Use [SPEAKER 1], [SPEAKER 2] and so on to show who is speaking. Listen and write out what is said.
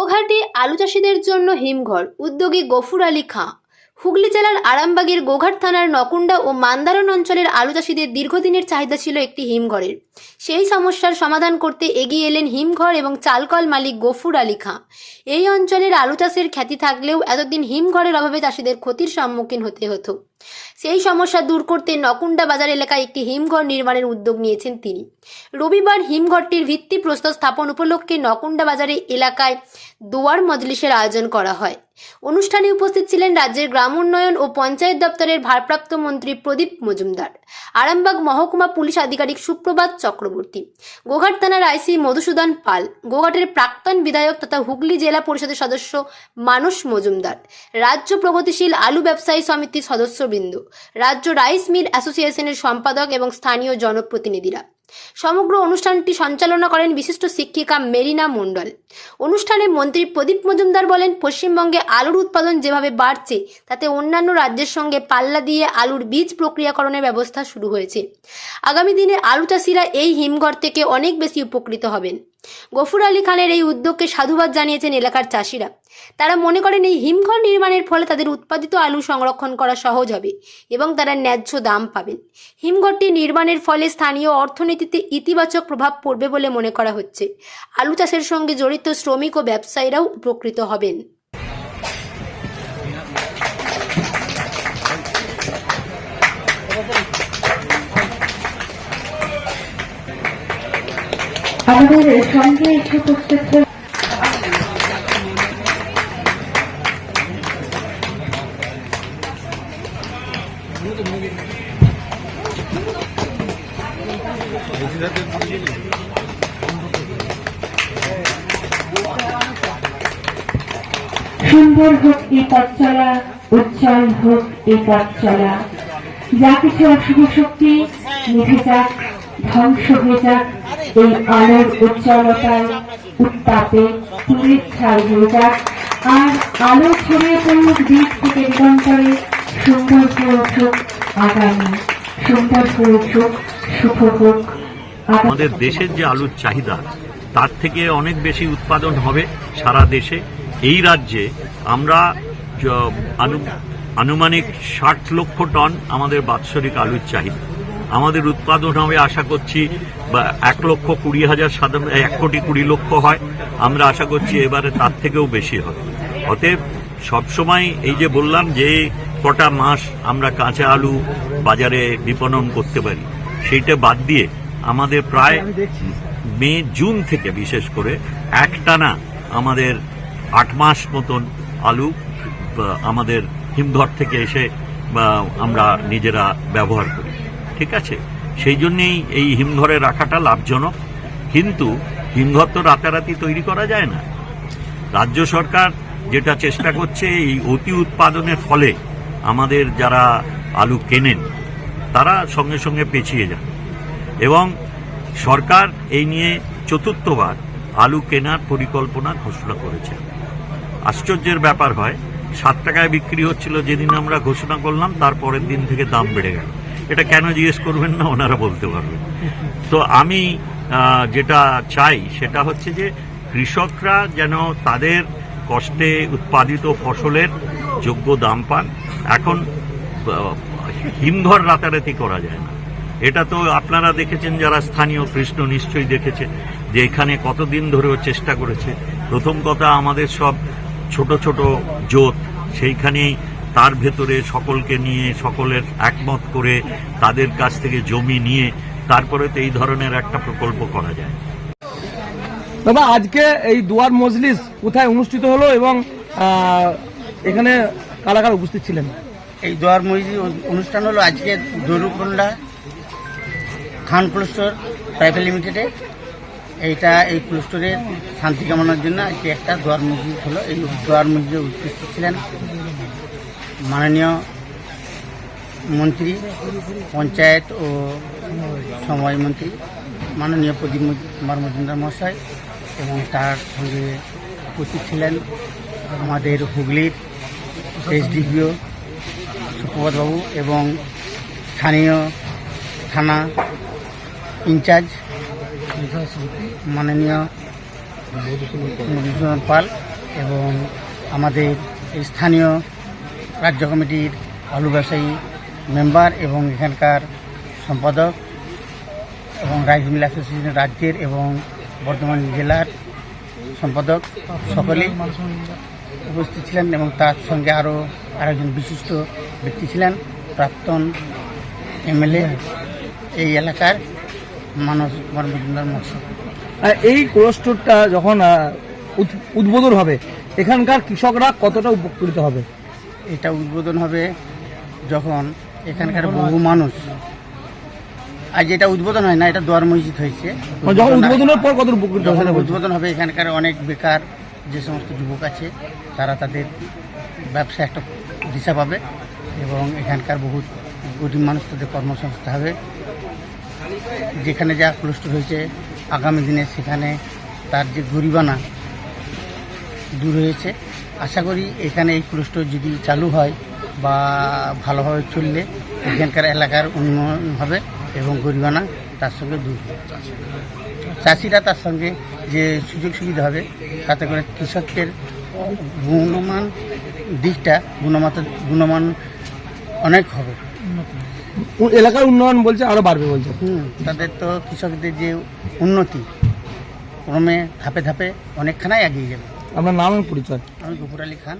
[SPEAKER 1] গোঘাটে আলু চাষিদের জন্য হিমঘর, উদ্যোগী গফুর আলী খাঁ। হুগলি জেলার আরামবাগের গোঘাট থানার নকুণ্ডা ও মান্দারণ অঞ্চলের আলু চাষিদের দীর্ঘদিনের চাহিদা ছিল একটি হিমঘরের। সেই সমস্যার সমাধান করতে এগিয়ে এলেন হিমঘর এবং চালকল মালিক গফুর আলী খাঁ। এই অঞ্চলের আলু চাষের খ্যাতি থাকলেও এতদিন হিমঘরের অভাবে চাষিদের ক্ষতির সম্মুখীন হতে হতো। সেই সমস্যা দূর করতে নকুণ্ডা বাজার এলাকায় একটি হিমঘর নির্মাণের উদ্যোগ নিয়েছেন তিনি। রবিবার হিমঘরটির ভিত্তিপ্রস্তর স্থাপন উপলক্ষে নকুণ্ডা বাজারে এলাকায় দোয়ার মজলিসের আয়োজন করা হয়। অনুষ্ঠানে উপস্থিত ছিলেন রাজ্যের গ্রাম উন্নয়ন ও পঞ্চায়েত দপ্তরের ভারপ্রাপ্ত মন্ত্রী প্রদীপ মজুমদার, আরামবাগ মহকুমা পুলিশ আধিকারিক সুপ্রভাত চক্রবর্তী, গোঘাট থানার আইসি মধুসূদন পাল, গোঘাটের প্রাক্তন বিধায়ক তথা হুগলি জেলা পরিষদের সদস্য মানস মজুমদার, রাজ্য প্রগতিশীল আলু ব্যবসায়ী সমিতির সদস্যবৃন্দ, রাজ্য রাইস মিল অ্যাসোসিয়েশনের সম্পাদক এবং স্থানীয় জনপ্রতিনিধিরা। সমগ্র অনুষ্ঠানটি সঞ্চালনা করেন বিশিষ্ট শিক্ষিকা মেরিনা মণ্ডল। অনুষ্ঠানে মন্ত্রী প্রদীপ মজুমদার বলেন, পশ্চিমবঙ্গে আলুর উৎপাদন যেভাবে বাড়ছে তাতে অন্যান্য রাজ্যের সঙ্গে পাল্লা দিয়ে আলুর বীজ প্রক্রিয়াকরণের ব্যবস্থা শুরু হয়েছে। আগামী দিনে আলু চাষিরা এই হিমঘর থেকে অনেক বেশি উপকৃত হবেন। গফুর আলী খানের এই উদ্যোগকে সাধুবাদ জানিয়েছেন এলাকার চাষিরা। তারা মনে করেন এই হিমঘর নির্মাণের ফলে তাদের উৎপাদিত আলু সংরক্ষণ করা সহজ হবে এবং তারা ন্যায্য দাম পাবেন। হিমঘরটি নির্মাণের ফলে স্থানীয় অর্থনীতিতে ইতিবাচক প্রভাব পড়বে বলে মনে করা হচ্ছে। আলু চাষের সঙ্গে জড়িত শ্রমিক ও ব্যবসায়ীরাও উপকৃত হবেন।
[SPEAKER 2] আমাদের সঙ্গে এসে উপস্থিত সুন্দর হোক এই পথ চলা, উজ্জ্বল হোক এই পথ চলা, যা কিছু অশুভ শক্তি নিভে যাক, ধ্বংস হয়ে যাক, এই আলোর উজ্জ্বলতায় উত্তাপে তুলির ছাই হয়ে যাক, আর আলো ছড়িয়ে পড়ুক দিক থেকে দিগন্তরে, সুন্দর হয়ে উঠুক আগামী, সুন্দর হয়ে উঠুক শুভ হোক।
[SPEAKER 3] আমাদের দেশের যে আলুর চাহিদা তার থেকে অনেক বেশি উৎপাদন হবে সারা দেশে। এই রাজ্যে আমরা আনুমানিক 60 লক্ষ টন আমাদের বাৎসরিক আলুর চাহিদা। আমাদের উৎপাদন হবে আশা করছি 1,20,000, সাধারণ 1,20,00,000 হয়। আমরা আশা করছি এবারে তার থেকেও বেশি হবে। অতএব সবসময় এই যে বললাম যে কটা মাস আমরা কাঁচা আলু বাজারে বিপণন করতে পারি, সেইটা বাদ দিয়ে আমাদের প্রায় মে জুন থেকে বিশেষ করে একটানা আমাদের 8 মাস মতন আলু আমাদের হিমঘর থেকে এসে আমরা নিজেরা ব্যবহার করি। ঠিক আছে, সেই জন্যেই এই হিমঘরে রাখাটা লাভজনক। কিন্তু হিমঘর তো রাতারাতি তৈরি করা যায় না। রাজ্য সরকার যেটা চেষ্টা করছে, এই অতি উৎপাদনের ফলে আমাদের যারা আলু কেনেন তারা সঙ্গে সঙ্গে পেছিয়ে যান, এবং সরকার এই নিয়ে চতুর্থবার আলু কেনার পরিকল্পনা ঘোষণা করেছে। আশ্চর্যের ব্যাপার হয়, 7 টাকায় বিক্রি হচ্ছিল যেদিন আমরা ঘোষণা করলাম, তারপরের দিন থেকে দাম বেড়ে গেল। এটা কেন জিজ্ঞেস করবেন না, ওনারা বলতে পারবেন। তো আমি যেটা চাই সেটা হচ্ছে যে কৃষকরা যেন তাদের কষ্টে উৎপাদিত ফসলের যোগ্য দাম পান। এখন হিমঘর রাতারাতি করা যায় না। এটা তো আপনারা দেখেছেন, যারা স্থানীয়, কৃষ্ণ নিশ্চয়ই দেখেছে যে এখানে কতদিন ধরেও চেষ্টা করেছে। প্রথম কথা, আমাদের সব ছোট ছোট জোট, সেইখানেই তার ভেতরে সকলকে নিয়ে, সকলের একমত করে তাদের কাছ থেকে জমি নিয়ে তারপরে তো এই ধরনের একটা প্রকল্প করা যায়।
[SPEAKER 4] দাদা, আজকে এই দুয়ার মজলিস কোথায় অনুষ্ঠিত হলো এবং এখানে কারা কারা উপস্থিত ছিলেন?
[SPEAKER 5] এই দুয়ার মজলিস অনুষ্ঠান হলো আজকে জরুরকোন্ডা খান ক্লস্টোর প্রাইভেট লিমিটেডে। এই ক্লস্টোরের শান্তি কামনার জন্য আজকে একটা দুয়ার মজলিস হলো। এই দুয়ার মজলিসে উপস্থিত ছিলেন মাননীয় মন্ত্রী, পঞ্চায়েত ও সমবায় মন্ত্রী মাননীয় প্রদীপ কুমার মজুমদার মহাশয়, এবং তার সঙ্গে উপস্থিত ছিলেন আমাদের হুগলির এসডিপিও সুপ্রভাতবাবু এবং স্থানীয় থানা ইনচার্জ মাননীয় মধুসূদন পাল। এবং আমাদের এই স্থানীয় রাজ্য কমিটির আলু ব্যবসায়ী মেম্বার এবং এখানকার সম্পাদক এবং রাইস মিল অ্যাসোসিয়েশনের রাজ্যের এবং বর্ধমান জেলার সম্পাদক সকলেই উপস্থিত ছিলেন এবং তার সঙ্গে আরও আরেকজন বিশিষ্ট ব্যক্তি ছিলেন প্রাক্তন এমএলএ এই এলাকার মানস কুমার মজুমদার মহাশয়।
[SPEAKER 4] এই কোল্ড স্টোরটা যখন উদ্বোধন হবে এখানকার কৃষকরা কতটা উপকৃত হবে?
[SPEAKER 5] এটা উদ্বোধন হবে যখন এখানকার বহু মানুষ, আজ এটা উদ্বোধন হয় না, এটা দোয়ার মসজিদ হয়েছে।
[SPEAKER 4] মানে যখন উদ্বোধনের পর কত উপকৃত
[SPEAKER 5] যখন
[SPEAKER 4] হবে?
[SPEAKER 5] উদ্বোধন হবে এখানকার অনেক বেকার যে সমস্ত যুবক আছে তারা তাদের ব্যবসা একটা দিশা পাবে এবং এখানকার বহু গরিব মানুষ তাদের কর্মসংস্থা হবে। যেখানে যা কোল্ড স্টোর হয়েছে আগামী দিনে সেখানে তার যে গরিবানা দূর হয়েছে। আশা করি এখানে এই কোল্ড স্টোর যদি চালু হয় বা ভালোভাবে চললে এখানকার এলাকার উন্নয়ন হবে এবং গরিবানা তার সঙ্গে দূর হবে। চাষিরা তার সঙ্গে যে সুযোগ সুবিধা হবে তাতে করে কৃষকের গুণমান দিকটা গুণমান অনেক হবে।
[SPEAKER 4] এলাকার উন্নয়ন বলছে আরো বাড়বে বলছে।
[SPEAKER 5] তাদের তো কৃষকদের যে উন্নতি ক্রমে ধাপে ধাপে অনেকখানাই এগিয়ে যাবে।
[SPEAKER 4] আপনার নাম এবং পরিচয়?
[SPEAKER 5] আমি গফুর আলী খান।